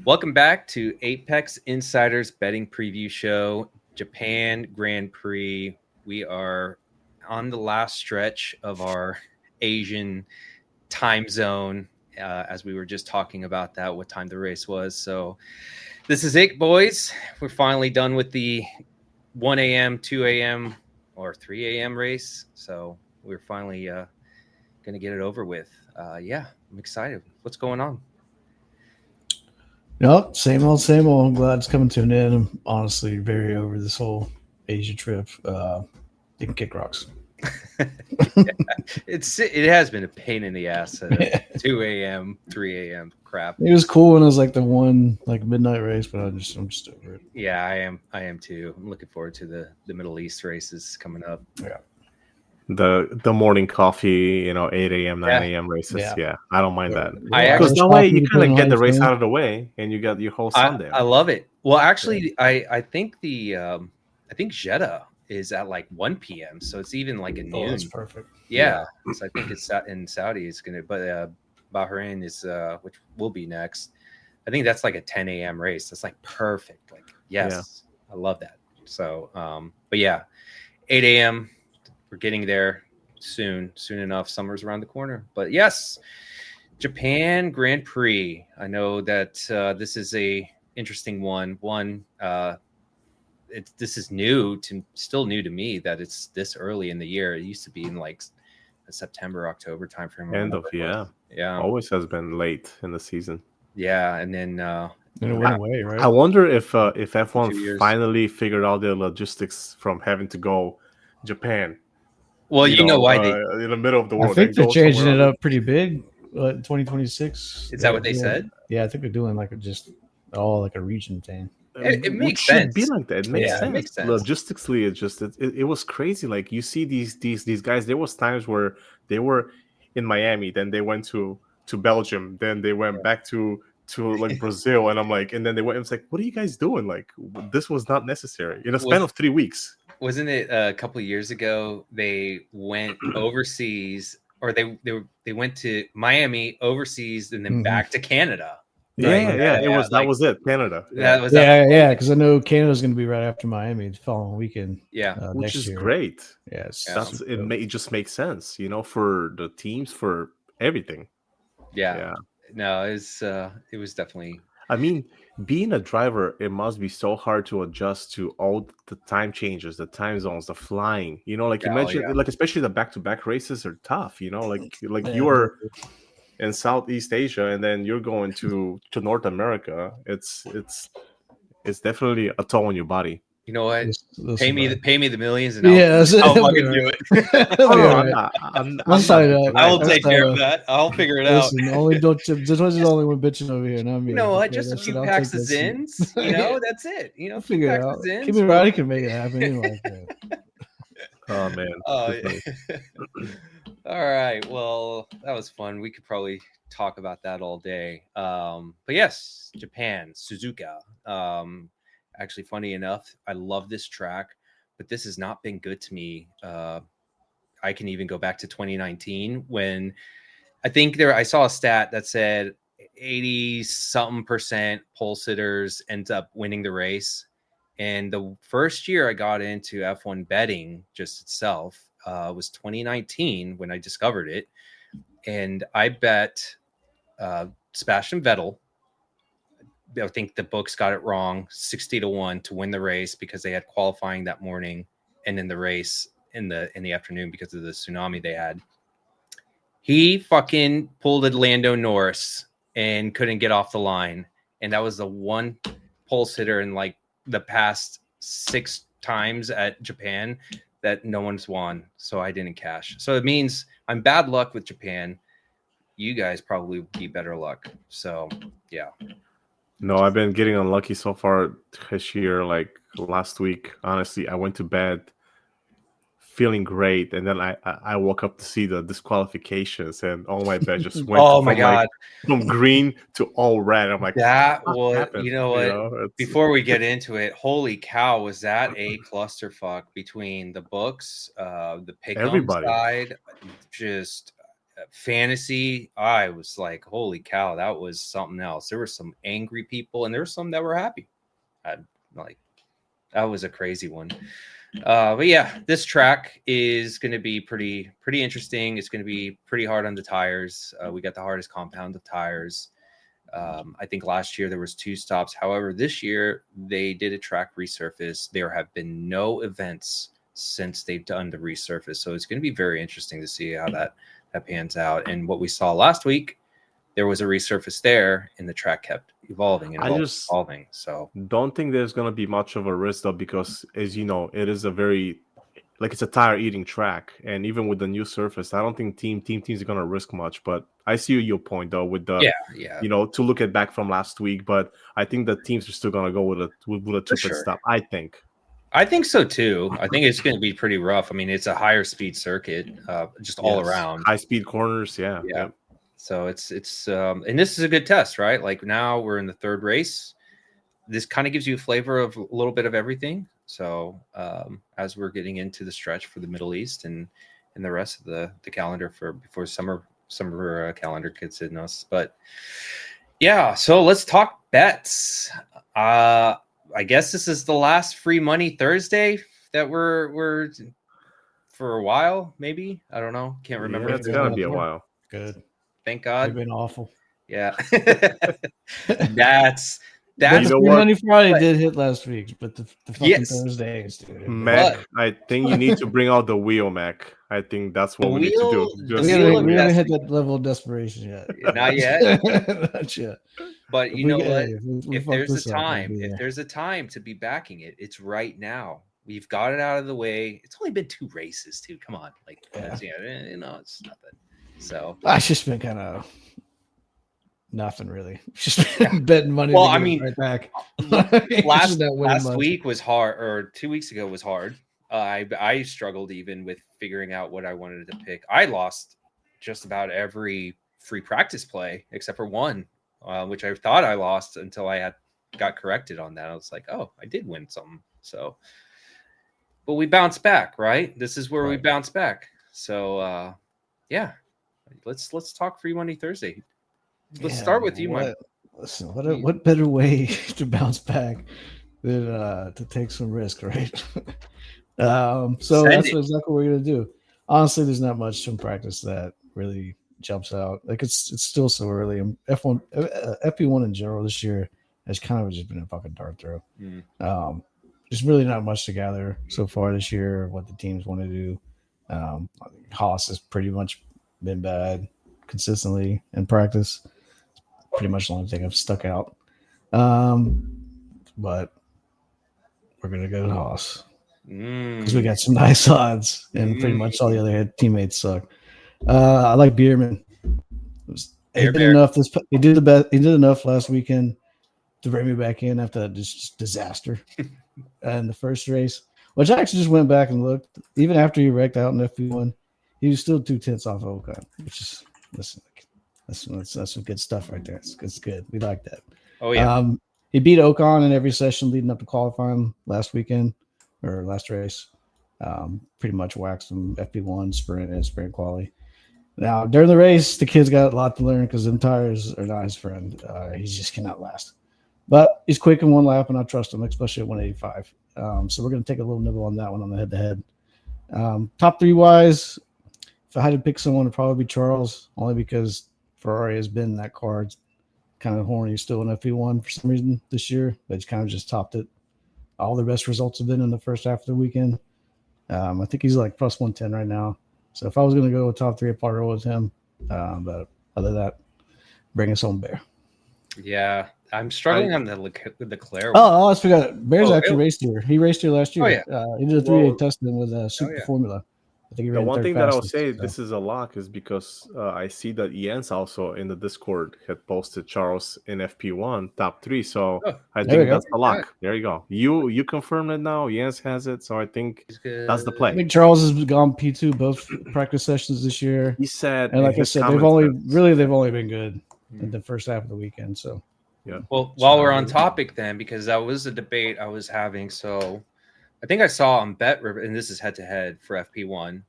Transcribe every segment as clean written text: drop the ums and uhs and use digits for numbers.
Welcome back to Apex Insiders Betting Preview Show, Japan Grand Prix. We are on the last stretch of our Asian time zone, as we were just talking about that, what time the race was. So this is it, boys. We're finally done with the 1 a.m., 2 a.m., or 3 a.m. race. So we're finally going to get it over with. Yeah, I'm excited. What's going on? Nope, same old, same old. I'm glad it's coming to an end. I'm honestly very over this whole Asia trip. You can kick rocks. Yeah, it has been a pain in the ass at 2 a.m., 3 a.m. crap. It was cool when it was like the one like midnight race, but I'm just over it. Yeah, I am too. I'm looking forward to the Middle East races coming up. Yeah, The morning coffee, 8 a.m., 9 a.m. races. yeah. Yeah, I don't mind that. I Because actually- that way you kind of get the race out of the way and you got your whole Sunday. I love it. Well, actually, I think I think Jeddah is at like 1 p.m. So it's even like a Oh, noon. that's perfect. Yeah. So I think it's in Saudi. It's gonna, but Bahrain is which will be next. I think that's like a 10 a.m. race. That's like perfect. Like yes, I love that. So, but yeah, 8 a.m. We're getting there soon enough. Summer's around the corner. But yes, Japan Grand Prix. I know that this is a interesting one. This is still new to me that it's this early in the year. It used to be in like the September, October timeframe. Yeah. Always has been late in the season. Yeah, and then And it went away, right? I wonder if 2 F1 years. finally figured out the logistics from having to go Japan. Well, you know why they in the middle of the world. I think and they're go changing somewhere it else. up pretty big. 2026. Is that what they said? Yeah, I think they're doing like just all like a region thing. It makes should be sense. like that. It makes Yeah, it sense. makes sense. Logistically, it was crazy. Like you see these guys. There was times where they were in Miami, then they went to Belgium, then they went back to like Brazil, and I'm like, and then they went. It's like, what are you guys doing? Like this was not necessary in a span of 3 weeks. Wasn't it a couple of years ago? They went overseas, or they went to Miami overseas, and then back to Canada. Yeah, Right? that was it. Canada. That was Yeah, because I know Canada's going to be right after Miami the following weekend. Yeah, which next is year. great. Yeah, It just makes sense, for the teams, for everything. Yeah. No, it was definitely. I mean, being a driver, it must be so hard to adjust to all the time changes, the time zones, the flying. Like imagine, like especially the back-to-back races are tough. Like you are in Southeast Asia and then you're going to North America. It's definitely a toll on your body. You know what? Pay me the millions, and I'll fucking do it. I will take care of that. I'll figure it out. Only don't. This was the only one bitching over here. Not me. You know what? Just a few packs of Zins. That's it. I'll figure it out. Kimmy Roddy can make it happen. Oh man. Oh, yeah. All right. Well, that was fun. We could probably talk about that all day. But yes, Japan, Suzuka. Actually, funny enough, I love this track, but this has not been good to me. I can even go back to 2019 when I think I saw a stat that said 80-something% pole sitters end up winning the race. And the first year I got into F1 betting just itself was 2019 when I discovered it. And I bet Sebastian Vettel. I think the books got it wrong, 60-1 to win the race because they had qualifying that morning and then the race in the afternoon because of the tsunami they had. He fucking pulled a Lando Norris and couldn't get off the line. And that was the one pole sitter in like the past 6 times at Japan that no one's won. So I didn't cash. So it means I'm bad luck with Japan. You guys probably would be better luck. So yeah. No, I've been getting unlucky so far this year. Like last week, honestly, I went to bed feeling great, and then I woke up to see the disqualifications, and all my bets just went. Oh my god, from green to all red. I'm like, that was happened? You know what? Before we get into it, holy cow, was that a clusterfuck between the books, the pick side? Just fantasy, I was like, holy cow, that was something else. There were some angry people, and there were some that were happy. Like, that was a crazy one. But yeah, this track is going to be pretty interesting. It's going to be pretty hard on the tires. We got the hardest compound of tires. I think last year there was 2 stops. However, this year they did a track resurface. There have been no events since they've done the resurface. So it's going to be very interesting to see how that pans out. And what we saw last week, there was a resurface there, and the track kept evolving and evolving. So don't think there's going to be much of a risk though, because as you know, it is a very it's a tire eating track, and even with the new surface, I don't think teams are going to risk much. But I see your point though with the to look at back from last week. But I think the teams are still going to go with a 2-pit stop. I think so too. I think it's going to be pretty rough. I mean, it's a higher speed circuit, just all around. High speed corners, yeah. So it's and this is a good test, right? Like now we're in the 3rd race. This kind of gives you a flavor of a little bit of everything. So as we're getting into the stretch for the Middle East and the rest of the calendar before summer calendar gets in us, but yeah. So let's talk bets. I guess this is the last Free Money Thursday that we're for a while, maybe. I don't know. Can't remember. Yeah, it's gonna be a while. Good. Thank God. They've been awful. Yeah. That's the Free Money Friday did hit last week, but the fucking Thursdays, dude. Mac, I think you need to bring out the wheel, Mac. I think that's what we need to do. We haven't hit that level of desperation yet. Not yet. Not yet. But you know what? If there's a time to be backing it, it's right now. We've got it out of the way. It's only been 2 races, too. Come on, it's nothing. So it's just been kind of nothing really. Just betting money. Well, I mean, right back. last week was hard, or 2 weeks ago was hard. I struggled even with figuring out what I wanted to pick. I lost just about every free practice play except for one, which I thought I lost until I got corrected on that. I was like, oh, I did win something. So, but we bounced back, right? This is where we bounce back. So, yeah, let's talk Free Money Thursday. Let's start with you, Mike. Listen, what better way to bounce back than to take some risk, right? So that's exactly what we're gonna do. Honestly, there's not much from practice that really jumps out. Like it's still so early. And FP1 in general this year has kind of just been a fucking dart throw. There's really not much to gather so far this year what the teams want to do. Haas has pretty much been bad consistently in practice. Pretty much the only thing I've stuck out. But we're gonna go to Haas because we got some nice odds, and pretty much all the other teammates suck. I like Bierman. He did enough. He did the best. He did enough last weekend to bring me back in after that just disaster in the first race. Which I actually just went back and looked. Even after he wrecked out in FP1, he was still 2/10 off of Ocon, which is that's some good stuff right there. It's good. We like that. Oh yeah. He beat Ocon in every session leading up to qualifying last weekend or last race. Pretty much waxed him FP1, sprint, and sprint quali. Now during the race, the kid's got a lot to learn because them tires are not his friend. He just cannot last. But he's quick in one lap, and I trust him, especially at 185. So we're going to take a little nibble on that one on the head-to-head. Top 3 wise, if I had to pick someone, it'd probably be Charles, only because Ferrari has been that car. It's kind of horny still in FP1 for some reason this year, but he's kind of just topped it. All the best results have been in the first half of the weekend. I think he's like plus 110 right now. So if I was going to go with top 3, I'd probably roll with him. But other than that, bring us home, Bear. Yeah, I'm struggling on the Leclerc. Oh, I forgot. Bear's actually raced here. He raced here last year. Oh, yeah. He did a 3-8 testing with Super Formula. I think he ran one thing that I'll say this is a lock is because I see that Jens also in the Discord had posted Charles in FP1 top 3. So I think that's a lock. Yeah. There you go. You confirmed it now. Jens has it. So I think that's the play. I think Charles has gone P2 both practice sessions this year. He said, and like I said, they've only been good in the first half of the weekend. So yeah. Well, while we're on topic then, because that was a debate I was having. So I think I saw on Bet River, and this is head to head for FP1.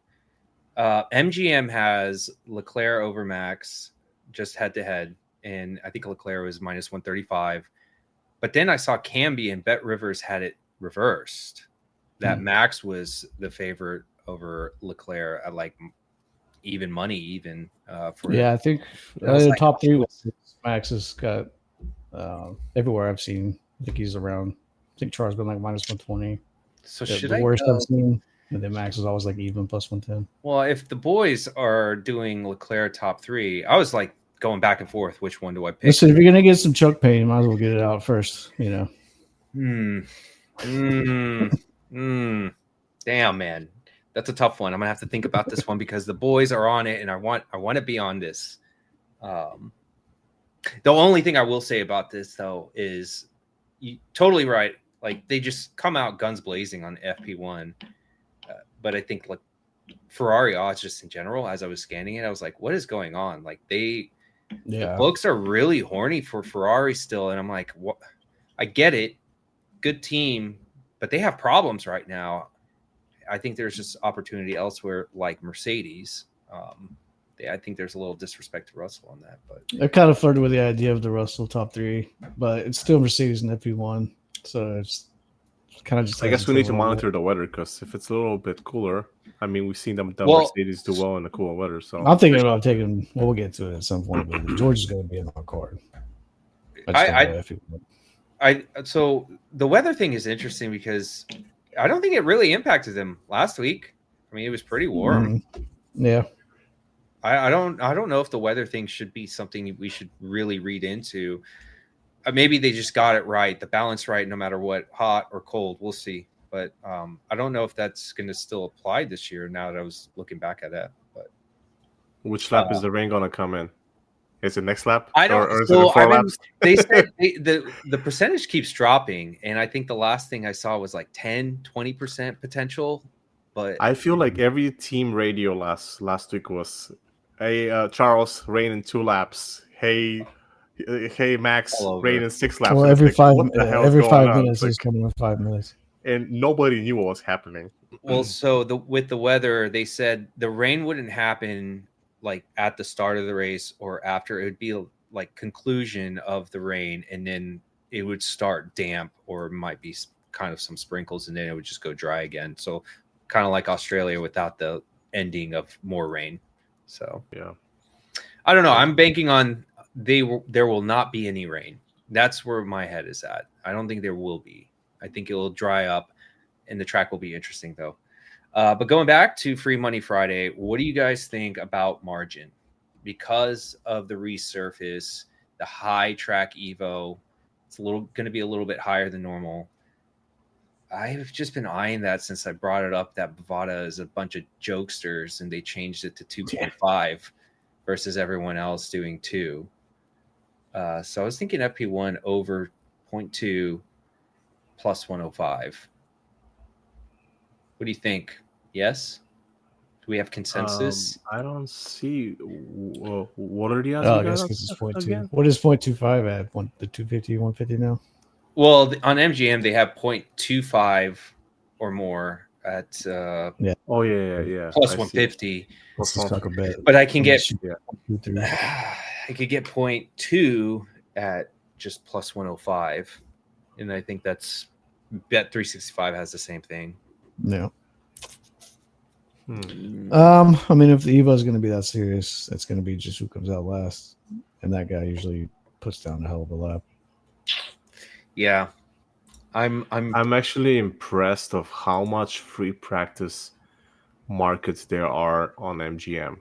MGM has Leclerc over Max just head to head, and I think Leclerc was minus 135. But then I saw Camby and Bet Rivers had it reversed. That Max was the favorite over Leclerc at like even money, even for. Yeah, I think like, top three Max has got everywhere I've seen. I think he's around. I think Charles been like minus 120. So the worst I've seen, and then Max is always like even plus 110. Well, if the boys are doing Leclerc top three, I was like going back and forth. Which one do I pick? Listen, if you're gonna get some choke pain, you might as well get it out first. You know. Damn, man, that's a tough one. I'm gonna have to think about this one because the boys are on it, and I want to be on this. The only thing I will say about this though is you totally right. Like they just come out guns blazing on FP1, but I think like Ferrari odds just in general, as I was scanning it, I was like, what is going on? Like the books are really horny for Ferrari still, and I'm like, what? I get it, good team, but they have problems right now. I think there's just opportunity elsewhere, like Mercedes. I think there's a little disrespect to Russell on that, but I kind of flirted with the idea of the Russell top three, but it's still Mercedes and FP1, so it's kind of just. I guess we need to monitor the weather because if it's a little bit cooler, I mean, we've seen Mercedes do well in the cool weather. So I'm thinking about taking. Well, we'll get to it at some point, but George is going to be in our card. So the weather thing is interesting because I don't think it really impacted them last week. I mean, it was pretty warm. Mm-hmm. Yeah. I don't know if the weather thing should be something we should really read into. Maybe they just got it right, the balance right, no matter what, hot or cold. We'll see. But I don't know if that's going to still apply this year now that I was looking back at that. But which lap is the rain going to come in? Is it next lap? I don't. Or is it 4 laps? They said the percentage keeps dropping, and I think the last thing I saw was like 10-20% potential. But I feel like every team radio last week was, hey, Charles, rain in 2 laps. Hey, Max, rain in 6 laps. Well, every 5 minutes is coming in 5 minutes, and nobody knew what was happening. Well, so with the weather, they said the rain wouldn't happen like at the start of the race or after. It would be like conclusion of the rain, and then it would start damp, or it might be kind of some sprinkles, and then it would just go dry again. So kind of like Australia without the ending of more rain. So yeah, I don't know. I'm banking on there will not be any rain. That's where my head is at. I don't think there will be. I think it will dry up, and the track will be interesting though. But going back to Free Money Friday, what do you guys think about margin? Because of the resurface, the high track Evo, it's going to be a little bit higher than normal. I've just been eyeing that since I brought it up that Bovada is a bunch of jokesters, and they changed it to 2.5 versus everyone else doing 2. So I was thinking FP1 over 0.2 plus 105. What do you think? Yes? Do we have consensus? I don't see. What are the odds? Oh, I guess because it's 0.2. What is 0.25 at? The 250, 150 now? Well, on MGM, they have 0.25 or more at yeah. Oh, yeah. Plus 150. But I can get I could get 0.2 at just plus 105. And I think that's Bet365 has the same thing. Yeah. I mean, if the Evo is going to be that serious, it's going to be just who comes out last, and that guy usually puts down a hell of a lap. Yeah, I'm actually impressed of how much free practice markets there are on MGM.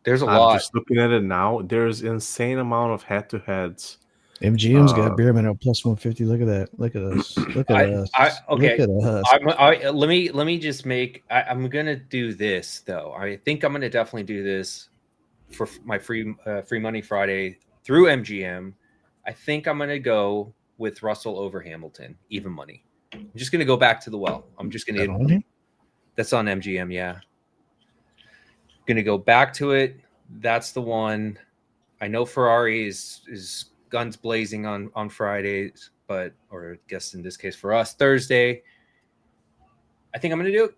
There's a lot. Just looking at it now, there's insane amount of head-to-heads. MGM's got Beerman at plus 150. Look at that. Look at us. Look at us. Okay. Look at us. Let me just make. I'm gonna do this though. I think I'm gonna definitely do this for my free money Friday through MGM. I think I'm gonna go with Russell over Hamilton, even money. I'm just gonna go back to the well. I'm just gonna. That's on MGM. Yeah. Gonna go back to it. That's the one. I know Ferrari is guns blazing on Fridays, or I guess in this case for us, Thursday. I think I'm going to do it.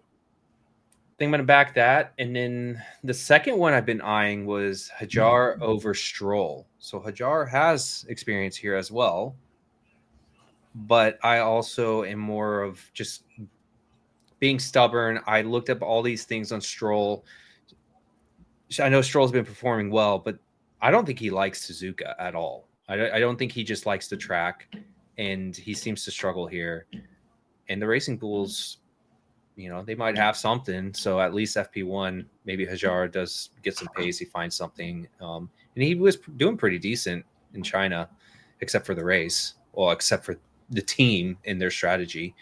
think I'm going to back that. And then the second one I've been eyeing was Hajar over Stroll. So Hajar has experience here as well. But I also am more of just being stubborn. I looked up all these things on Stroll. I know Stroll's been performing well, but I don't think he likes Suzuka at all. I don't think he just likes the track, and he seems to struggle here. And the Racing Bulls, they might have something. So at least FP1, maybe Hajar does get some pace. He finds something. And he was doing pretty decent in China, except for the race. Well, except for the team and their strategy.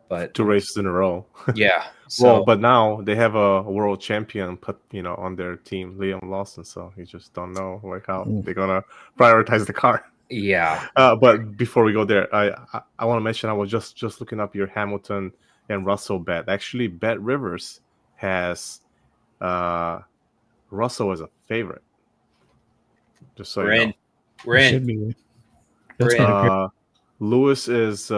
But 2 races in a row. Yeah. So, but now they have a world champion put, on their team, Liam Lawson. So you just don't know how they're gonna prioritize the car. Yeah. But before we go there, I want to mention I was just looking up your Hamilton and Russell bet. Actually, Bet Rivers has Russell as a favorite. Just so we're you in. know. We're in. Should be. Lewis is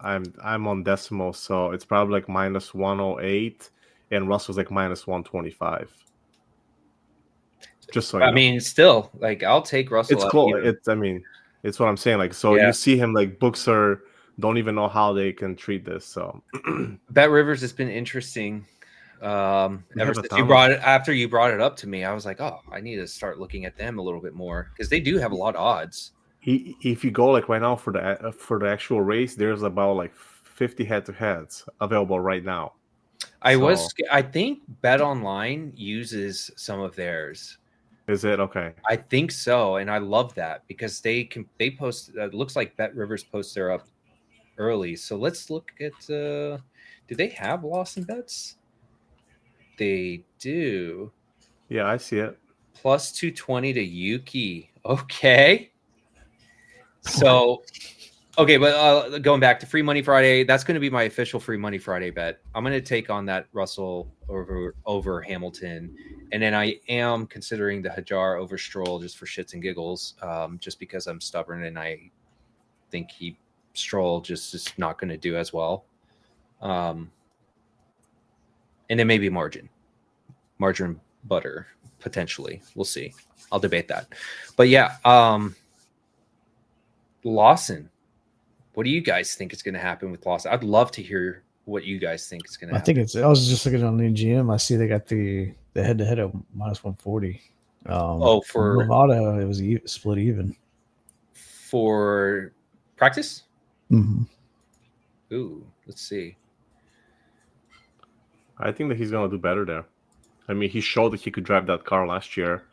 I'm on decimal, so it's probably like minus 108, and Russell's like minus 125. Just so you know. I mean, still, like, I'll take Russell. It's cool. It's what I'm saying. Like, so you see him, like, books don't even know how they can treat this. So Bet Rivers has been interesting. Ever since after you brought it up to me, I was like, oh, I need to start looking at them a little bit more because they do have a lot of odds. If you go like right now for the actual race, there's about like 50 head-to-heads available right now. I think Bet Online uses some of theirs. Is it okay? I think so, and I love that because they post. It looks like Bet Rivers posts their up early. So let's look at. Do they have Lawson bets? They do. Yeah, I see it. Plus 220 to Yuki. Okay. So, okay, but going back to Free Money Friday, that's going to be my official Free Money Friday bet. I'm going to take on that Russell over Hamilton, and then I am considering the Hajar over Stroll just for shits and giggles, just because I'm stubborn and I think Stroll just is not going to do as well. And then maybe margin butter potentially. We'll see. I'll debate that, but yeah. Lawson, what do you guys think is going to happen with Lawson? I'd love to hear what you guys think is going to happen. I was just looking on the GM. I see they got the head-to-head at minus 140. For Nevada, it was split even. For practice? Mm-hmm. Ooh, let's see. I think that he's going to do better there. I mean, he showed that he could drive that car last year,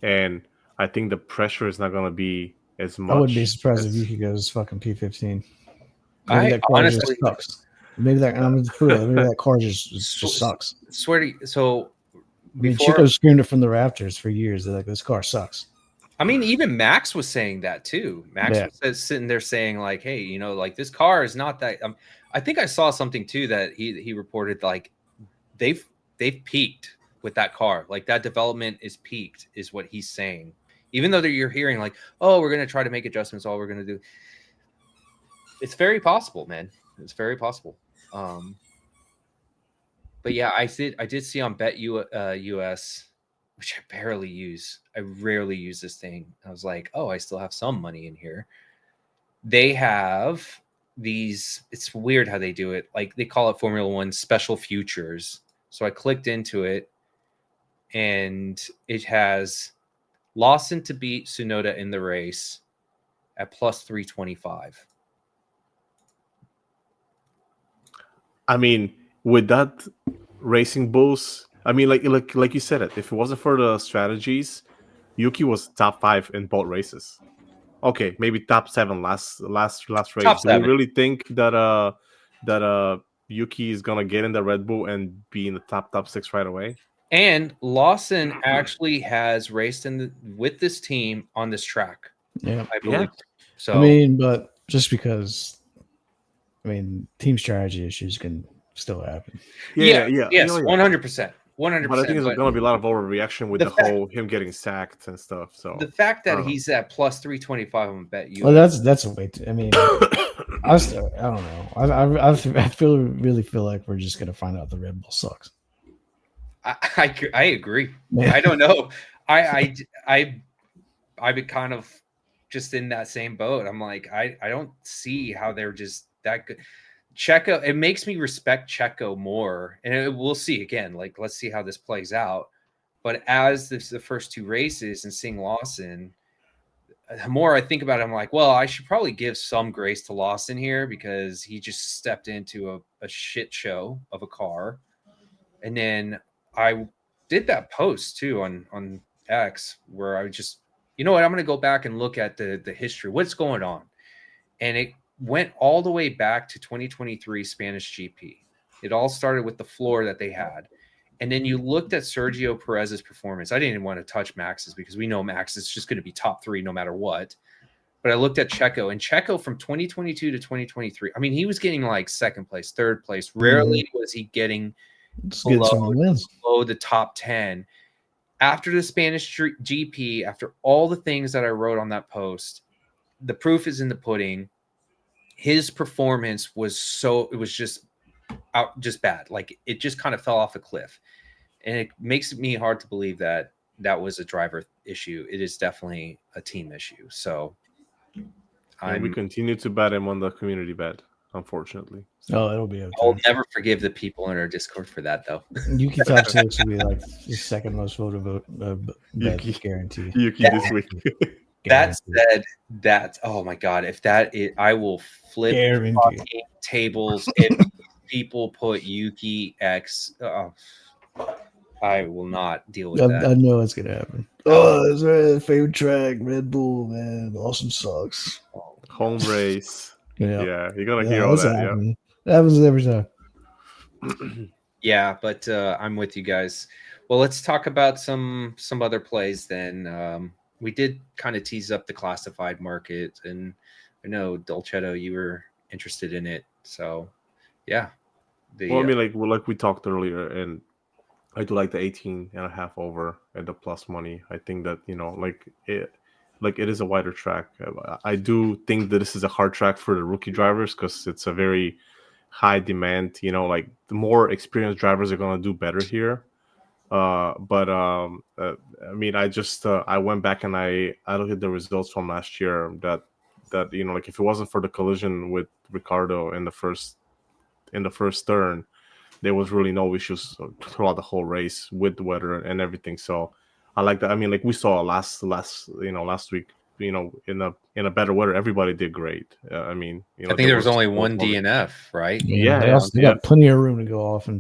and I think the pressure is not going to be as much. I wouldn't be surprised if Yuki goes fucking P15. Maybe that car honestly just sucks. Maybe that car just sucks. Swear to you, so Chico screamed it from the rafters for years. They're like, this car sucks. I mean, even Max was saying that too. Max was sitting there saying like, hey, like this car is not that. I think I saw something too that he reported like they've peaked with that car. Like that development is peaked is what he's saying. Even though you're hearing like, oh, we're going to try to make adjustments. All we're going to do. It's very possible, man. It's very possible. But yeah, I did see on Bet US, which I barely use. I rarely use this thing. I was like, oh, I still have some money in here. They have these. It's weird how they do it. Like they call it Formula One special futures. So I clicked into it, and it has Lawson to beat Tsunoda in the race at plus 325. I mean, with that Racing Bulls, I mean, like you said it. If it wasn't for the strategies, Yuki was top 5 in both races. Okay, maybe top 7 last race. Top 7. Do you really think that Yuki is gonna get in the Red Bull and be in the top 6 right away? And Lawson actually has raced with this team on this track. Yeah, I believe. Yeah. So I mean, but just because, team strategy issues can still happen. Yes, 100%. 100%. But I think there's going to be a lot of overreaction with the whole him getting sacked and stuff. So the fact that he's at plus 325 on Bet US. Well, that's a way. I don't know. I really feel like we're just gonna find out the Red Bull sucks. I agree. Yeah. I don't know. I've been kind of just in that same boat. I'm like, I don't see how they're just that good. Checo, it makes me respect Checo more, and we'll see again. Like, let's see how this plays out. But as the first two races and seeing Lawson, the more I think about it, I'm like, well, I should probably give some grace to Lawson here because he just stepped into a shit show of a car. And then I did that post too on X where I just, you know what, I'm going to go back and look at the history. What's going on? And it went all the way back to 2023 Spanish GP. It all started with the floor that they had. And then you looked at Sergio Perez's performance. I didn't even want to touch Max's because we know Max is just going to be top 3 no matter what. But I looked at Checo, and Checo from 2022 to 2023, I mean, he was getting like second place, third place. Rarely was he getting below the top 10. After the Spanish GP, after all the things that I wrote on that post, the proof is in the pudding. His performance was just bad. Like, it just kind of fell off a cliff. And it makes me hard to believe that that was a driver issue. It is definitely a team issue. So we continue to bet him on the community bet, unfortunately. Oh, it'll be okay. I'll never forgive the people in our Discord for that, though. Yuki top 6 will be like the second most voted bet, guaranteed. Yuki this week. That said, oh my god, if I will flip tables if people put Yuki X. I will not deal with that. I know it's gonna happen. Oh, that's right. Favorite track, Red Bull, man. Awesome sucks. Home race. Yeah, you're gonna hear all all that. Happening. That happens every time. Yeah, but I'm with you guys. Well, let's talk about some other plays then. We did kind of tease up the classified market, and I know Dolcetto, you were interested in it. So, yeah. I mean, like we talked earlier, and I do like the 18.5 over at the plus money. I think that, it is a wider track. I do think that this is a hard track for the rookie drivers because it's a very high demand. The more experienced drivers are going to do better here. I mean, I went back and I looked at the results from last year that if it wasn't for the collision with Ricardo in the first turn, there was really no issues throughout the whole race with the weather and everything. So I like that. I mean, like we saw last week, in a better weather, everybody did great. I mean, I think there was only one DNF, right? Yeah, they got plenty of room to go off in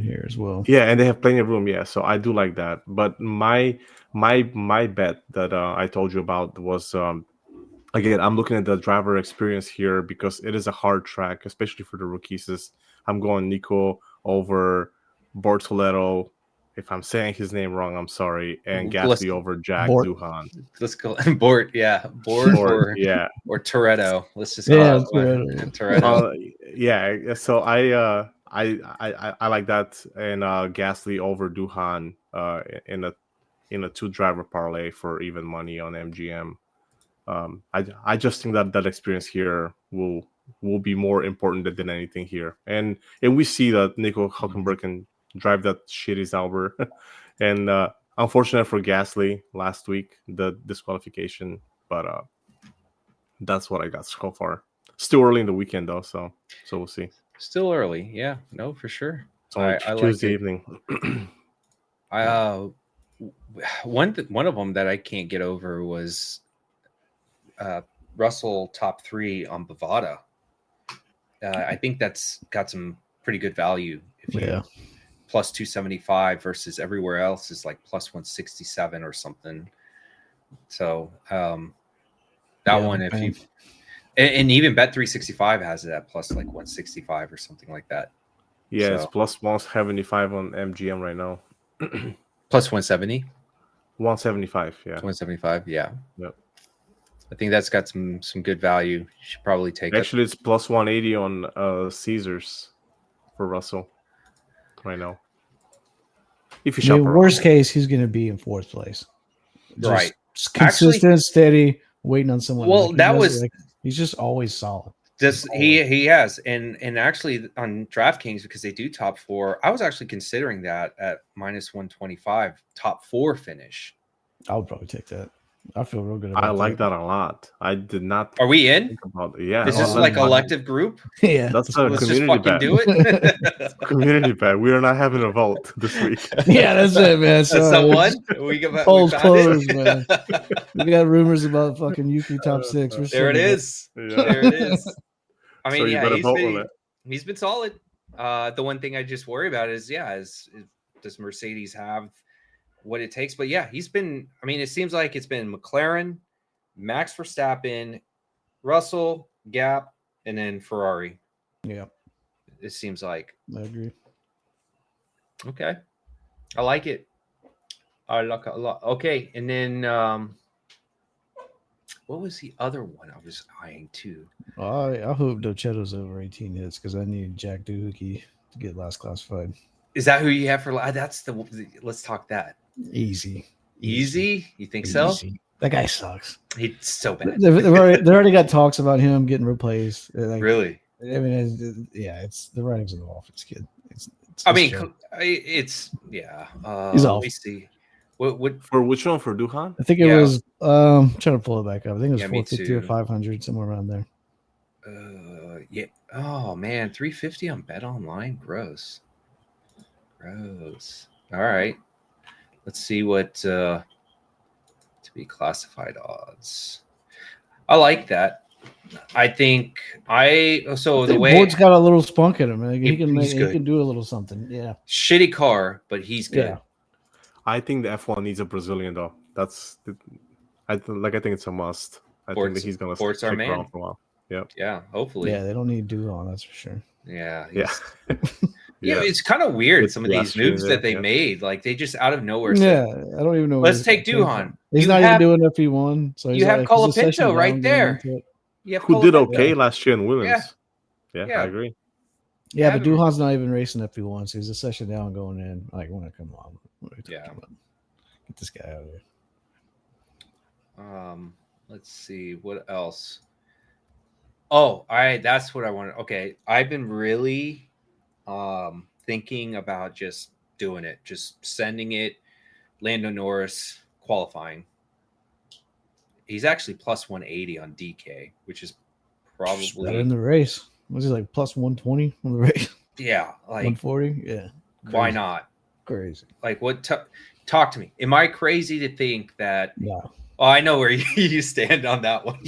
here as well. Yeah, and they have plenty of room. Yeah, so I do like that. But my bet that I told you about was again, I'm looking at the driver experience here because it is a hard track, especially for the rookies. I'm going Nico over Bortoleto. If I'm saying his name wrong, I'm sorry. And Gasly over Jack Duhan. Let's go Bort, yeah. Bort or Toretto. Let's just call it Toretto. Yeah. So I like that, and Gasly over Duhan in a 2-driver parlay for even money on MGM. I just think that experience here will be more important than anything here, and we see that Nico Hülkenberg can drive that shitty Sauber, and unfortunate for Gasly last week, the disqualification, but that's what I got so far. Still early in the weekend though, so we'll see. Still early, yeah, no, for sure. It's only Tuesday evening. One of them that I can't get over was Russell top 3 on Bovada. I think that's got some pretty good value. Plus 275 versus everywhere else is like plus 167 or something. So one, if you and even Bet365 has it at plus like 165 or something like that. Yeah, so it's plus 175 on MGM right now. Plus 170. 175, yeah. 175, yeah. Yep. I think that's got some good value. You should probably take it. It's plus 180 on Caesars for Russell right now. If you shop worst case, he's going to be in 4th place. Right. Consistent, steady, waiting on someone. Well, he's just always solid. Just he has, and actually on DraftKings, because they do top 4, I was actually considering that at -125 top 4 finish. I would probably take that. I feel real good I about like that a lot. I did not. Are we in? Think about it. Yeah, Is this like elective group? Yeah, that's a Let's just community fucking bet. do it. Community bet. We are not having a vote this week. Yeah, that's it, man. That's the Sorry. one. We Polls found closed, it. man. We got rumors about fucking Yuki top 6. We're There it sending is. Yeah. There it is. I mean, So you yeah, better vote on it. he's been solid. The one thing I just worry about is does Mercedes have what it takes? But yeah, he's been. I mean, it seems like it's been McLaren, Max Verstappen, Russell, Gap, and then Ferrari. Yeah, It seems like. I agree. Okay, I like it. I like it a lot. Okay, and then what was the other one I was eyeing too? I hope Docetto's over 18 hits because I need Jack Doohickey to get last classified. Is that who you have for? That's the. Let's talk that. Easy. Easy? You think so? Easy. That guy sucks. He's so bad. They already got talks about him getting replaced. Like, Really? I mean, it's the writing's on the wall for this kid. It's yeah. He's let off. me see. What For which one? For Duhan? I think it was trying to pull it back up. I think it was Yeah, me 450 or too. 500, somewhere around there. Yeah. Oh man, 350 on Bet Online. Gross. All right. Let's see what to be classified odds. I like that. I think the way Board's got a little spunk in him. Like, he he's good. can do a little something. Yeah. Shitty car, but he's good. Yeah. I think the F1 needs a Brazilian though. I think it's a must. I think that he's gonna Sports stick our man. around for a while. Yeah. Yeah, hopefully. Yeah, they don't need Duhan, that's for sure. Yeah. Yeah. Yeah, it's kind of weird. With Some of these Piastri moves there, that they yeah. made, like they just out of nowhere. Yeah, Said, I don't even know. let's take Duhan. He's not even doing FP1, so he's you have like, Colapinto right there. You have Who did Colapinto. okay last year in Williams? Yeah, Yeah. I agree. Yeah, Yeah, but Duhan's not even racing FP1, so he's a session down going in. Like, when I come on, Yeah. get this guy out of here. Let's see what else. Oh, that's what I wanted. Okay, I've been really thinking about just doing it, just sending it. Lando Norris qualifying. He's actually plus 180 on DK, which is probably better in the race. Was he like plus 120 on the race? Yeah, like 140. Yeah, why not? Crazy. Like, what? Talk to me. Am I crazy to think that? Yeah. Oh, I know where you stand on that one.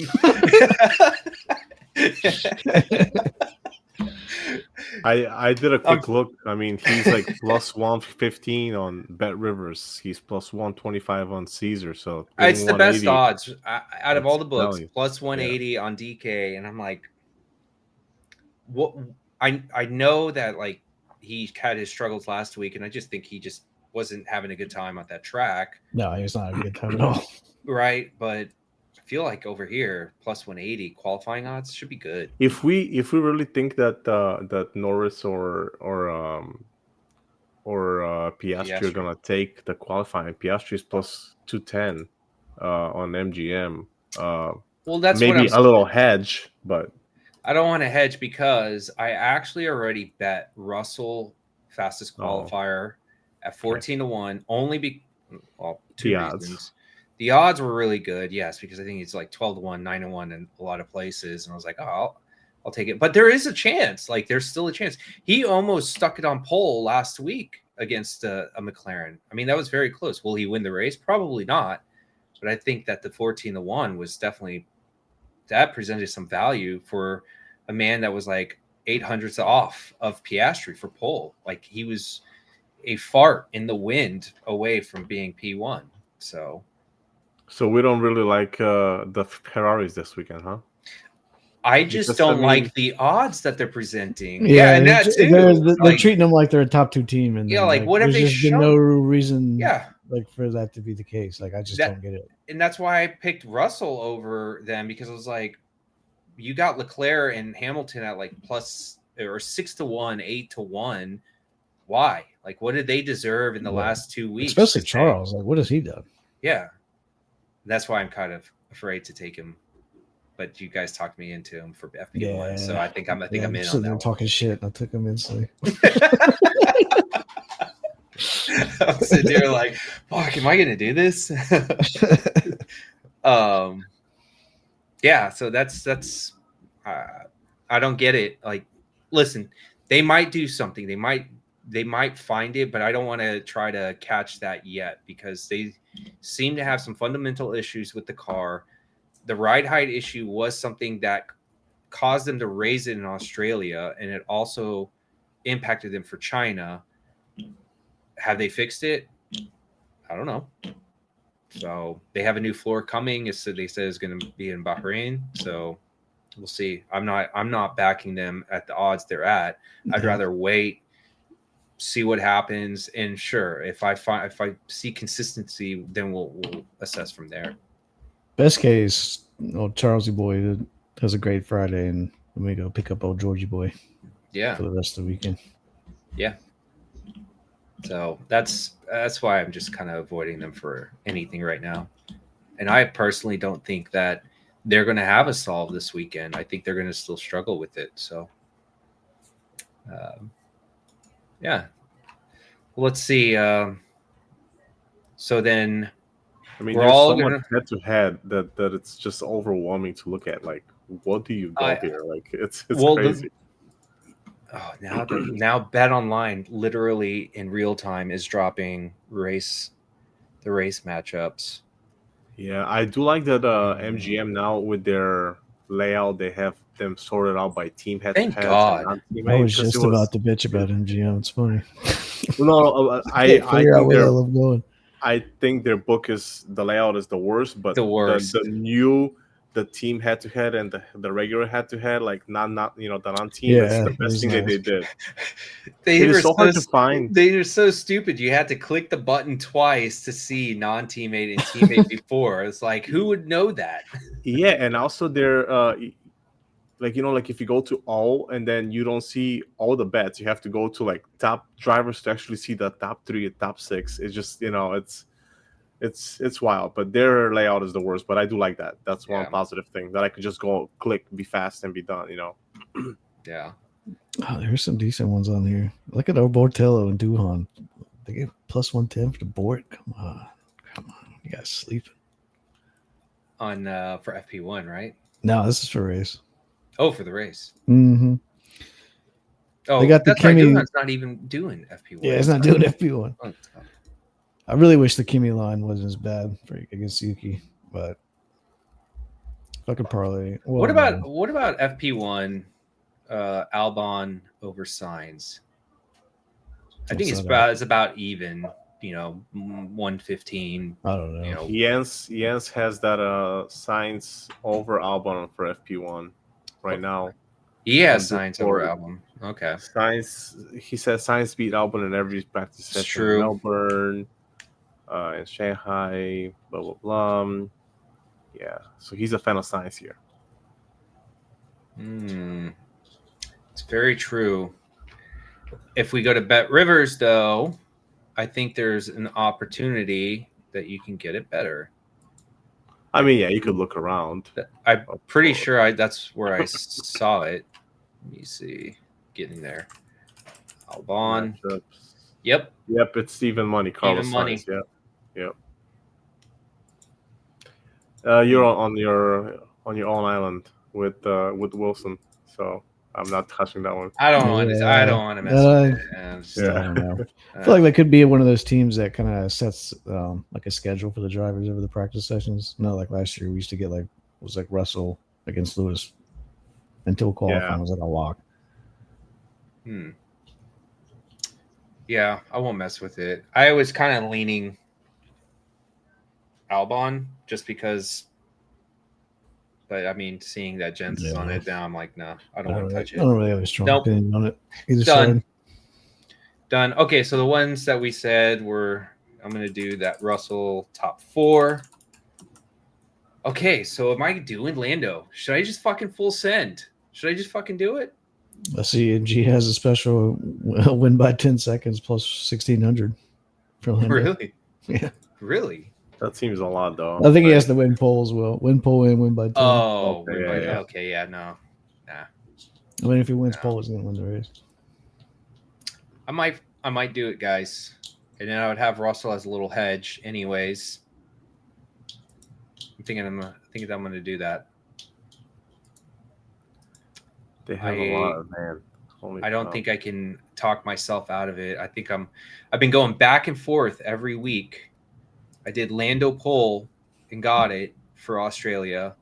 I did a quick look. I mean, he's like plus 115 on Bet Rivers. He's plus 125 on Caesar. So it's the best odds out of all the books. Value. Plus 180 on DK, and I'm like, what? I know that like he had his struggles last week, and I just think he just wasn't having a good time at that track. No, he was not having a good time at all. Right, but I feel like over here plus 180 qualifying odds should be good. If we really think that that Norris or Piastri are gonna take the qualifying, Piastri is plus 210 on MGM. Well, that's maybe what a little hedge, but I don't want to hedge because I actually already bet Russell fastest qualifier at 14-1 only two reasons. The odds were really good, yes, because I think it's like 12-1, 9-1 in a lot of places, and I was like, oh, I'll take it. But there is a chance, like there's still a chance. He almost stuck it on pole last week against a McLaren. I mean, that was very close. Will he win the race? Probably not. But I think that the 14-1 was definitely that presented some value for a man that was like 800s off of Piastri for pole. Like he was a fart in the wind away from being P1. So we don't really like the Ferraris this weekend, huh? I just don't like the odds that they're presenting. Yeah, and that too. They're treating them like they're a top 2 team, and like what have they just shown? Been no reason, Yeah, like for that to be the case. Like I just don't get it. And that's why I picked Russell over them because I was like, you got Leclerc and Hamilton at like plus or 6-1, 8-1. Why? Like, what did they deserve in the last 2 weeks? Especially Charles. Like, what has he done? Yeah, that's why I'm kind of afraid to take him. but you guys talked me into him for FP1, Yeah. so I think I'm in on sitting there that. Talking shit. I took him instantly. I'm sitting there like, fuck, am I gonna do this? Yeah, so that's I don't get it. Like, listen, they might do something. They might find it, but I don't want to try to catch that yet because they seem to have some fundamental issues with the car. The ride height issue was something that caused them to raise it in Australia, and it also impacted them for China. Have they fixed it? I don't know. So they have a new floor coming. They said it's going to be in Bahrain. So we'll see. I'm not backing them at the odds they're at. I'd rather wait, see what happens, and sure, if I see consistency, then we'll assess from there. Best case, old Charlesy boy has a great Friday, and we go pick up old Georgie boy. Yeah, for the rest of the weekend. Yeah. So that's why I'm just kind of avoiding them for anything right now. And I personally don't think that they're going to have a solve this weekend. I think they're going to still struggle with it. So, yeah. Let's see. So then, I mean, we're there's all so much gonna... head to head that it's just overwhelming to look at. Like, what do you go here? Like, it's crazy. Now Bet Online literally in real time is dropping the race matchups. Yeah, I do like that MGM now with their layout, they have them sorted out by team head Thank God. I was just about to bitch about MGM. It's funny. No, I figure out where I love going. I think their book is the layout is the worst, but the worst. The team head to head and the regular head to head, like not the non-team, it's the best thing that they did. It is so hard to find. They are so stupid. You had to click the button twice to see non-teammate and teammate before. It's like, who would know that? Yeah, and also they're like if you go to all and then you don't see all the bets, you have to go to like top drivers to actually see the top 3 and top 6. It's just it's wild, but their layout is the worst. But I do like that. That's one positive thing, that I could just go click, be fast, and be done. Yeah. Oh, there's some decent ones on here. Look at Bortello and Duhan. They get plus 110 for the board. Come on, you guys sleeping on for FP1, right? No, this is for race. Oh, for the race. Mm-hmm. Oh, they got that's the Kimi. Duhan's not even doing FP1. Yeah, it's not doing FP1. Oh, I really wish the Kimi line wasn't as bad against Yuki, but fucking parlay. Well, what about FP1 Albon over Sainz? I think it's about even. 115. I don't know. Jens has that Sainz over Albon for FP1 right now. He has Sainz over Albon. Okay. He says Sainz beat Albon in every practice session. True. Melbourne, in Shanghai, blah blah blah. Yeah, so he's a fan of Sainz here. It's very true. If we go to Bet Rivers, though, I think there's an opportunity that you can get it better. I mean, yeah, you could look around. I'm pretty sure that's where I saw it. Let me see. Getting there. Albon. Yep. It's even money. Carlos Sainz. Yep. You're on your own island with Wilson, so I'm not touching that one. I don't want to mess with it. I don't know. I feel like that could be one of those teams that kind of sets like a schedule for the drivers over the practice sessions. Not like last year, we used to get Russell against Lewis until qualifying was like a lock. Yeah, I won't mess with it. I was kind of leaning Albon just because. But I mean, seeing that Jens is on it now, I'm like, no, I don't want to touch it. I don't really have a strong opinion on it. Done. Okay, so the ones that we said were, I'm going to do that Russell top 4. Okay, so am I doing Lando? Should I just fucking full send? Should I just fucking do it? Let's see. G has a special win by 10 seconds plus 1,600 for Lando. Really? Yeah. Really? That seems a lot, though. I think he has to win pole as well. Win pole and win by 10. Oh, Okay, yeah. okay, yeah, no, nah. I mean, if he wins pole, he's gonna win the race. I might do it, guys, and then I would have Russell as a little hedge, anyways. I'm thinking I'm gonna do that. They have a lot of man. I don't think I can talk myself out of it. I think I've been going back and forth every week. I did Lando pole and got it for Australia.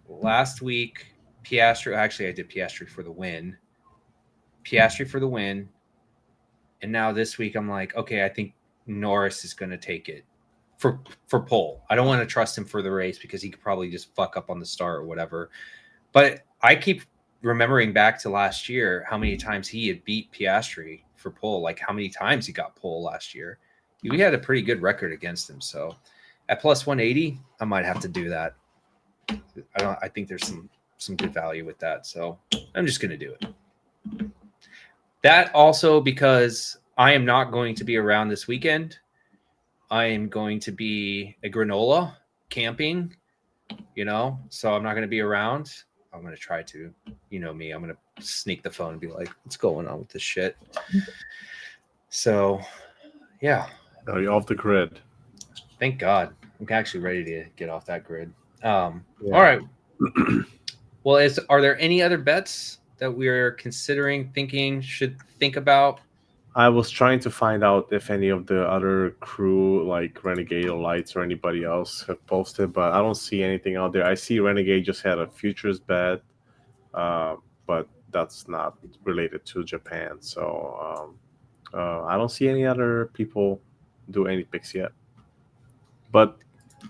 Last week, Piastri. Actually, I did Piastri for the win. And now this week, I'm like, okay, I think Norris is going to take it for pole. I don't want to trust him for the race because he could probably just fuck up on the start or whatever. But I keep remembering back to last year how many times he had beat Piastri for pole, like how many times he got pole last year. We had a pretty good record against him. So at plus 180, I might have to do that. I think there's some good value with that. So I'm just going to do it. That also because I am not going to be around this weekend. I am going to be at Granola camping, so I'm not going to be around. I'm going to try to, me, I'm going to sneak the phone and be like, what's going on with this shit? So, yeah. Are you off the grid? Thank God. I'm actually ready to get off that grid. All right. Well, are there any other bets that we're considering, should think about? I was trying to find out if any of the other crew, like Renegade or Lights or anybody else, have posted, but I don't see anything out there. I see Renegade just had a futures bet, but that's not related to Japan. So I don't see any other people do any picks yet. But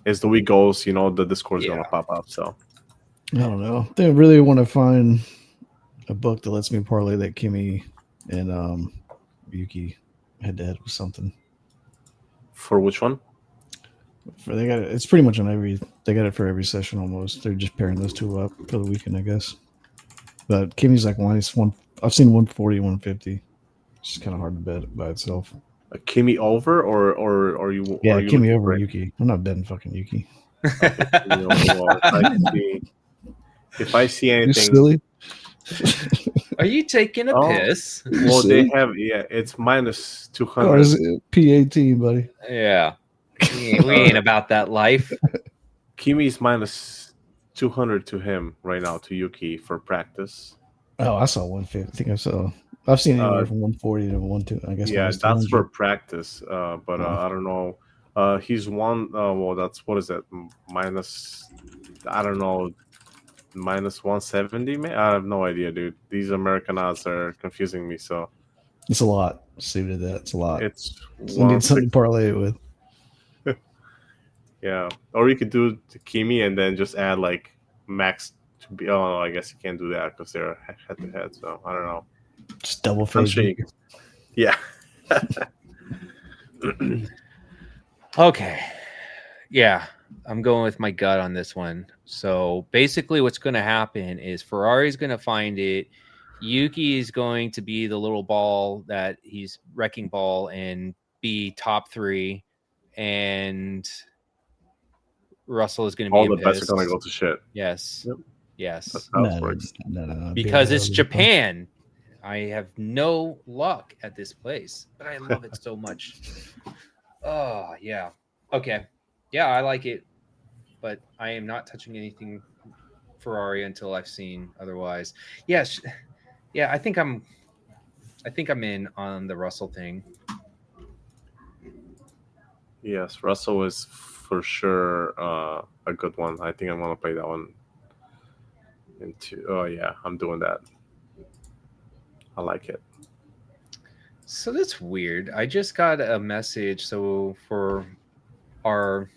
as the week goes, the Discord is going to pop up. So I don't know. They really want to find a book that lets me parlay that Kimi and Yuki head to head with something. For which one? They got it. It's pretty much they got it for every session almost. They're just pairing those two up for the weekend, I guess. But Kimi's like one. I've seen 140, 150. It's just kind of hard to bet by itself. A Kimi over or you? Yeah, are you Kimi over Yuki. I'm not betting fucking Yuki. If I see anything, you silly. Are you taking a piss? Well, they have it's minus 200. Oh, it's P18, buddy. Yeah, we ain't about that life. Kimi's minus 200 to him right now to Yuki for practice. Oh, I saw 150. I've seen anywhere from 140 to 120. I guess. Yeah, that's for practice. But I don't know. He's won. Well, that's what is that? Minus. I don't know. Minus 170. I have no idea, dude. These American odds are confusing me. So it's a lot. Just leave it at that. It's a lot. It's something to parlay it with. Yeah, or you could do Kimi and then just add like max to be. Oh, I guess you can't do that because they're head to head. So I don't know. Just double fade. Sure yeah. Okay. Yeah, I'm going with my gut on this one. So basically what's going to happen is Ferrari's going to find it. Yuki is going to be the little ball that he's wrecking ball and be top 3. And Russell is going to be all the bets are going to go to shit. Yes. Yep. Yes. That's how it works. No. Because it's Japan. I have no luck at this place, but I love it so much. Oh, yeah. Okay. Yeah, I like it, but I am not touching anything Ferrari until I've seen otherwise. Yes. Yeah, I think I'm in on the Russell thing. Yes, Russell is for sure a good one. I think I'm going to play that one into. Oh, yeah, I'm doing that. I like it. So that's weird. I just got a message. So for our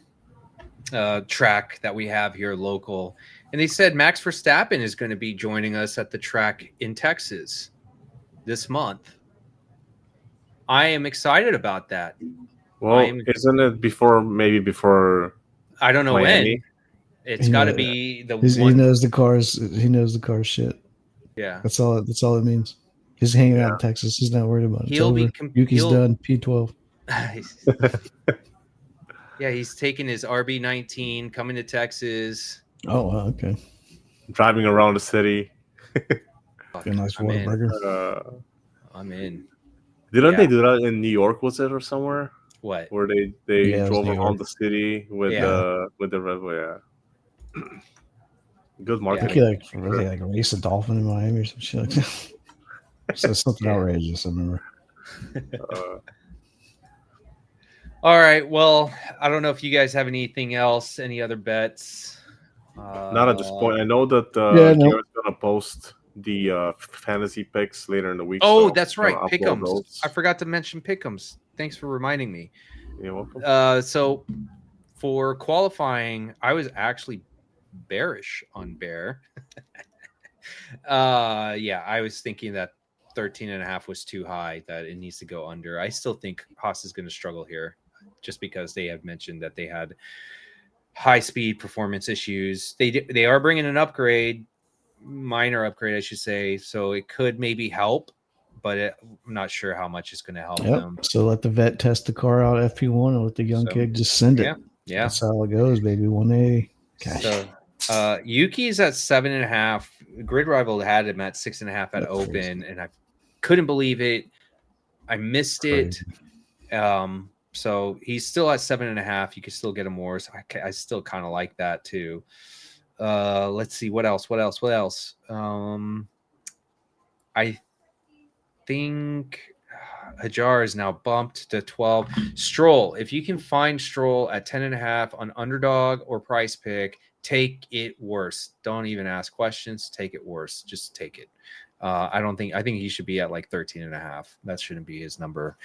track that we have here local, and they said Max Verstappen is going to be joining us at the track in Texas this month. I am excited about that. Well, isn't it before I don't know Miami? when. It's got to be the one. He knows the cars. He knows the car shit. Yeah, that's all it means. He's hanging out in Texas. He's not worried about it. He'll be Yuki's done. P12. Yeah, he's taking his RB19, coming to Texas. Oh, wow, okay. Driving around the city. Get a nice I'm in. Whataburger. I'm in. Didn't Yeah. they do that in New York? Was it or somewhere What? where they Yeah, it was drove New around York. the city with Yeah. the Red Bull? Yeah. Good I marketing. think he like race a dolphin in Miami or some shit like that. So something outrageous, I remember. All right. Well, I don't know if you guys have anything else, any other bets. Not at this point. I know that Garrett's gonna post the fantasy picks later in the week. Oh, so that's I'm right. gonna upload Pick'ems. those. I forgot to mention Pick'ems. Thanks for reminding me. You're welcome. So for qualifying, I was actually bearish on Bear. Yeah, I was thinking that 13.5 was too high, that it needs to go under. I still think Haas is going to struggle here just because they have mentioned that they had high speed performance issues. They are bringing an upgrade, minor upgrade, I should say. So it could maybe help, but I'm not sure how much it's going to help them. So let the vet test the car out FP1 and let the young kid just send it. Yeah. That's how it goes, baby. 180. Gosh. So Yuki's at 7.5. GridRival had him at 6.5 at That's open, crazy. And I couldn't believe it. I missed it. So he's still at 7.5. You can still get him more. So I still kind of like that too. Let's see what else. I think Hajar is now bumped to 12. Stroll, if you can find Stroll at 10.5 on Underdog or Price Pick, take it worse. Don't even ask questions. Take it worse. Just take it. I think he should be at like 13.5. That shouldn't be his number,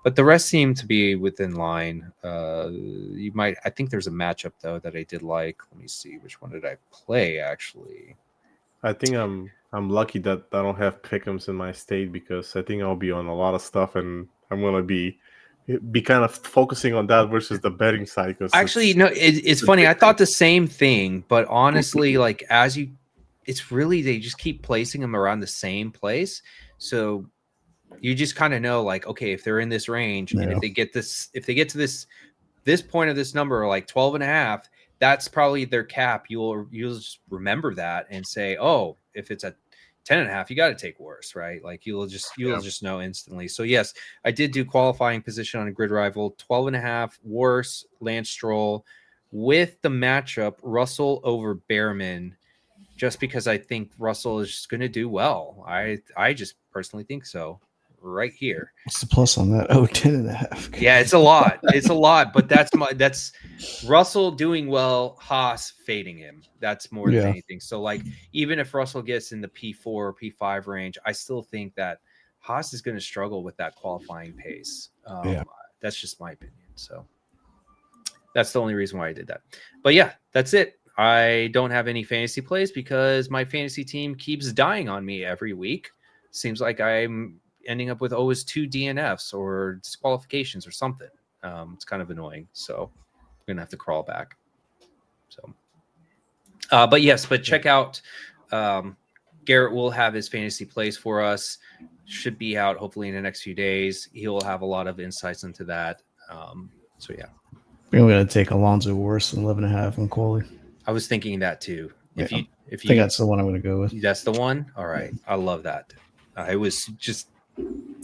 but the rest seem to be within line. I think there's a matchup though that I did like. Let me see, which one did I play actually? I think I'm lucky that I don't have pick'ems in my state, because I think I'll be on a lot of stuff and I'm gonna be kind of focusing on that versus the betting side. Actually, it's funny. I thought the same thing, but honestly, like it's really, they just keep placing them around the same place. So you just kind of know, like, okay, if they're in this range, and if they get to this point of this number, like 12.5, that's probably their cap. You'll just remember that and say, oh, if it's at 10.5, you got to take worse, right? Like you'll just know instantly. So yes, I did do qualifying position on a GridRival, 12.5 worse Lance Stroll with the matchup Russell over Behrman, just because I think Russell is just going to do well. I just personally think so. Right here. What's the plus on that? Oh, 10.5. Yeah, it's a lot. It's a lot, but that's Russell doing well, Haas fading him. That's more than anything. So like, even if Russell gets in the P4 or P5 range, I still think that Haas is going to struggle with that qualifying pace. That's just my opinion. So that's the only reason why I did that. But yeah, that's it. I don't have any fantasy plays because my fantasy team keeps dying on me every week. Seems like I'm ending up with always 2 DNFs or disqualifications or something. It's kind of annoying. So I'm going to have to crawl back. So, but check out, Garrett will have his fantasy plays for us. Should be out hopefully in the next few days. He'll have a lot of insights into that. So yeah. I'm going to take Alonso worse than 11.5 on quality. I was thinking that too. If you think that's the one I'm going to go with. That's the one. All right. I love that. I was just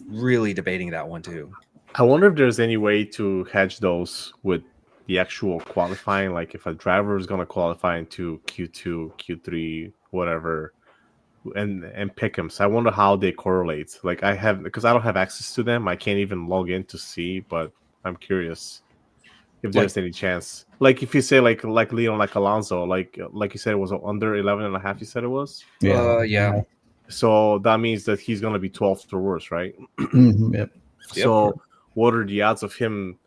really debating that one too. I wonder if there's any way to hedge those with the actual qualifying. Like if a driver is going to qualify into Q2, Q3, whatever, and pick them. So I wonder how they correlate. Like because I don't have access to them. I can't even log in to see, but I'm curious if there's any chance. Like if you say like Leon, like Alonso, like you said, it was under 11.5. You said it was. Yeah. So that means that he's going to be 12th or worse, right? Yep. So what are the odds of him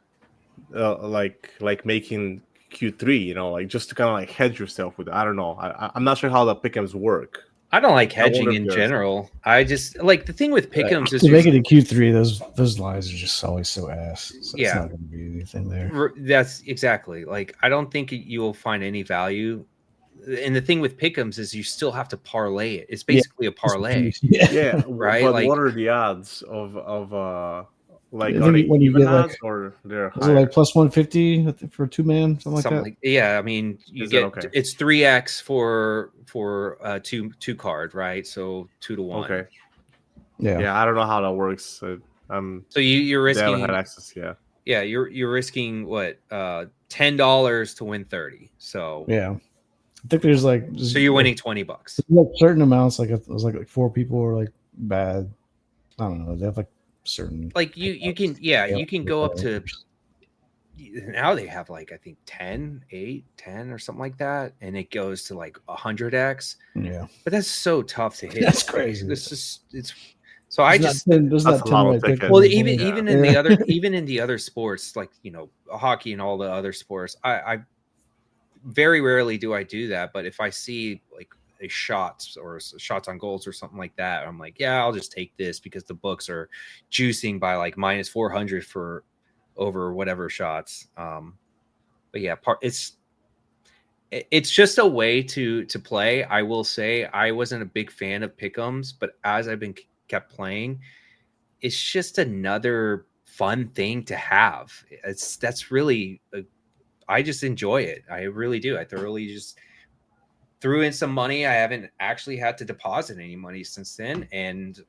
like making Q3, you know, like just to kind of like hedge yourself with it? I don't know. I'm not sure how the pick'ems work. I don't like hedging in general. I just like the thing with pick'ems is to make it a Q3. Those lines are just always so ass. So it's not going to be anything there. That's exactly, like, I don't think you will find any value. And the thing with pick'ems is you still have to parlay it. It's basically a parlay. Yeah, right. But like, what are the odds of Like, I are they think when you even get odds like, or they're was it higher? like plus 150 for 2 man, something like Something that? like, yeah. I mean, you Is it get okay? it's 3x for two card, right? So 2-1. Okay. Yeah. Yeah, I don't know how that works. So, So you're they haven't had risking, access. Yeah. yeah, you're risking what, $10 to win 30. So Yeah. I think there's like, so you're winning $20. certain amounts, like it was like 4 people are like bad. I don't know. They have like certain Like you can, yeah, you can go up to, now they have like, I think 10, 8, 10 or something like that, and it goes to like 100x. Yeah. But that's so tough to hit. That's crazy. This is, it's so I just, there's That's not a 10 lot right of pick. tickets. well, Yeah. even in the other, even in the other sports, like, hockey and all the other sports, I very rarely do I do that. But if I see like a shots or shots on goals or something like that, I'm like, yeah, I'll just take this because the books are juicing by like minus 400 for over whatever shots. But yeah, it's just a way to play. I will say I wasn't a big fan of pick'ems, but as I've been kept playing, it's just another fun thing to have. That's really I just enjoy it. I really do. I thoroughly just threw in some money. I haven't actually had to deposit any money since then, and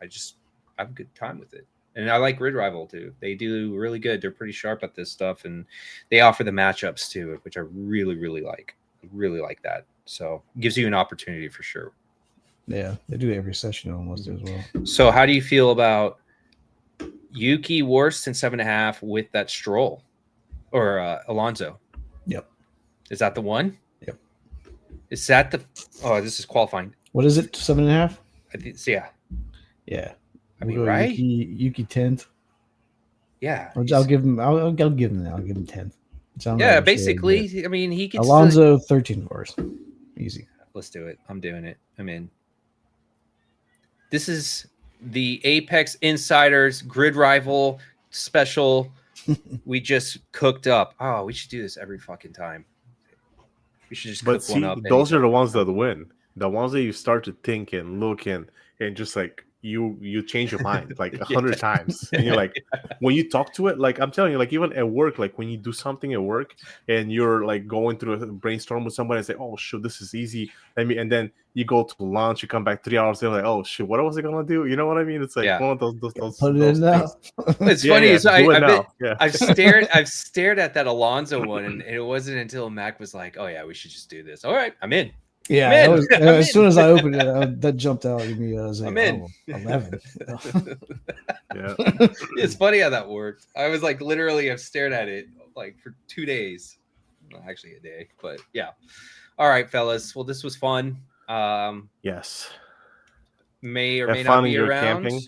I just have a good time with it. And I like GridRival too. They do really good. They're pretty sharp at this stuff, and they offer the matchups too, which I really, really like. I really like that. So it gives you an opportunity for sure. Yeah, they do every session almost as well. So how do you feel about Yuki worse than 7.5 with that Stroll or Alonso? Yep. Is that the one? Yep. Is that the? Oh, this is qualifying. What is it? 7.5? I think. So yeah. Yeah. I mean, We'll go right? Yuki 10th. Yeah. I'll give him. I'll give him that. I'll give him 10th. Yeah, basically. I mean, he can. Alonso 13 worse. Easy. Let's do it. I'm doing it. I'm in. This is the Apex Insiders GridRival special. We just cooked up. Oh, we should do this every fucking time. We should just cook one up. Those are the ones that win. The ones that you start to think and look and just like you change your mind like 100 times. And you're like, when you talk to it, like I'm telling you, like even at work, like when you do something at work and you're like going through a brainstorm with somebody and say, oh shoot, this is easy. And then you go to lunch, you come back 3 hours, they're like, oh shit, what was I gonna do? You know what I mean? It's like one of those put it in now. It's funny. Yeah, I've stared at that Alonso one, and it wasn't until Mac was like, "Oh yeah, we should just do this." All right, I'm in. Yeah, as soon as I opened it, that jumped out at me. I was like, I'm in. 11. Yeah. It's funny how that worked. I was like, literally, I've stared at it like for 2 days. Well, actually, a day, but yeah. All right, fellas. Well, this was fun. Yes. May or may not be around. Camping.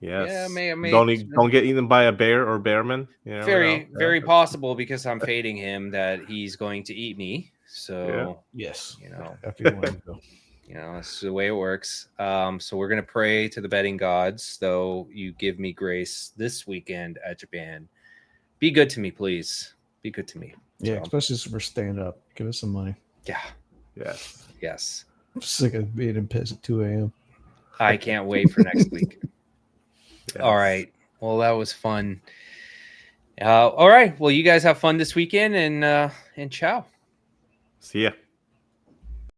Yes. Yeah, may. Don't get eaten by a bear or bearman. You know, very possible because I'm fading him that he's going to eat me. So yes, that's the way it works. So we're gonna pray to the betting gods, though you give me grace this weekend at Japan. Be good to me, please. Be good to me. Yeah, especially if we're stand up. Give us some money. Yeah. Yes. I'm sick of being in piss at 2 a.m. I can't wait for next week. Yes. All right. Well, that was fun. All right. Well, you guys have fun this weekend, and ciao. See ya.